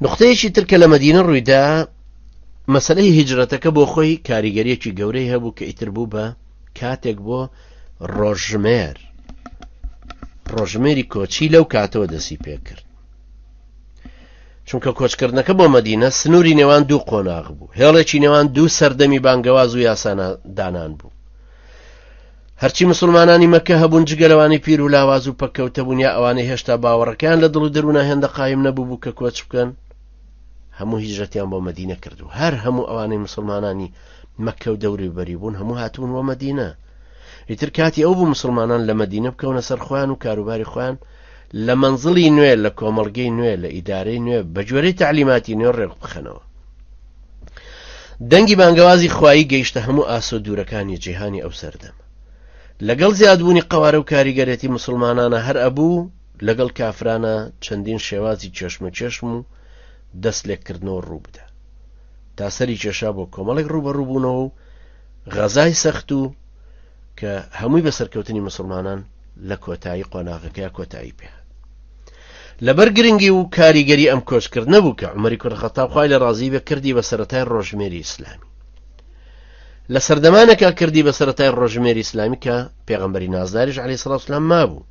نقطەیەکی تر کە لە مەدینە ڕوویدا مەسەلەی هیجرەتەکە بۆ خۆی کاریگەریەکی گەورەی هەبوو کە ئیتر بوو بە کاتێک بۆ ڕۆژمێری کۆچی لەو کاتەوە دەسی پێکرد، چونکە کۆچکردنەکە بۆ مەدینە سنووری نێوان دوو قۆناغ بوو، هێڵێکی نێوان دوو سەردەمی بانگەواز و یاسادانان بوو. هەرچی مسلمانانی مەکە هەبوون جگەلەوانی پیر و لاواز و پەکەوتە بوون یا ئەوانەی هێشتا باوەڕەکان لە دڵ و دەروونە هێندە قایم نەبوو کە کۆچ بکەن، هەموو هیجرەتیان بۆ مەدینە کردو. هەر هەموو ئەوانەی مسلمانانی مەکە و دەوری بەری بوون هەموو هاتوون بۆ مەدینە. ئیتر کاتی ئەو بوو مسلمانان لە مەدینە بکەونە سەر خۆیان و کاروباری خۆیان لە منزڵی نوێ، لە کۆمەڵگەی نوێ، لە ئیدارەی نوێ، بە گوێرەی تعلیماتی نوێ ڕێک بخەنەوە. دەنگی بانگەوازی خوایی گەیشتە هەموو ئاسۆ دوورەکانی جیهانی ئەو سەردەمە. لەگەڵ زیادبوونی قەوارە و کاریگەرێتی مسلمانانە هەر ئەبوو لەگەڵ کافرانە چەندین شێوازی چێشم و دەست لێکردنەوە ڕوو بدە تا سەری کێشا بۆ کۆمەڵێک ڕوبەڕووبوونەوە و غەزای سەخت و کە هەمووی بە سەرکەوتنی مسلمانان لە کۆتایی قۆناغەکەی کۆتایی پێ. لەبەر گرنگی و کاریگەری ئەم کۆچکردنە بوو کە عومەری کوڕ خەتاب خوای لە ڕازی بێ کردی بە سەرەتای ڕۆژمێری ئیسلامی. لە سەردەمانێکا کردی بە سەرەتای ڕۆژمێری ئیسلامی کە پێغەمبەری نازداریش عەلەیهی سەڵاتو وەسەلام مابوو.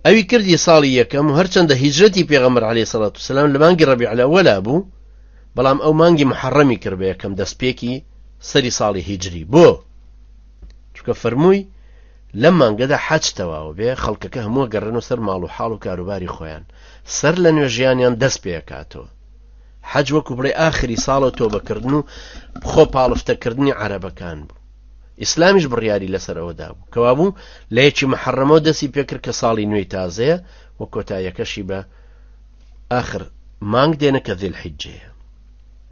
ئەوی کردی ساڵی یەکەم و هەرچەندە هیجرەتی پێغەمبەر عەلەیهی سەڵاتو وەسەلام لە مانگی ڕەبیع الئەوەلا بوو، بەڵام ئەو مانگی محەڕەمی کرد بە یەکەم دەستپێکی سەری ساڵی هیجری. بۆ چونکە فەرمووی لەم مانگەدا حەج تەواو بێ، خەڵکەکە هەموو گەڕێنەوە سەر ماڵ و حاڵ و کاروباری خۆیان، سەر لە نوێژیانیان دەست پێکاتەوە. حەج وەکو بڵێ ئاخری ساڵە تۆبەکردن و خۆ پاڵفتەکردنی عەرەبەکان بوو. ئیسلامیش بڕیاری لەسەر ئەوەدا بوو کەوا بوو لە یەکی محەڕەمەوە دەستی پێکرد کە ساڵی نوێی تازەیە و کۆتاییەکەشی بە ئاخر مانگ دێنە کە ذیل حیجەیە.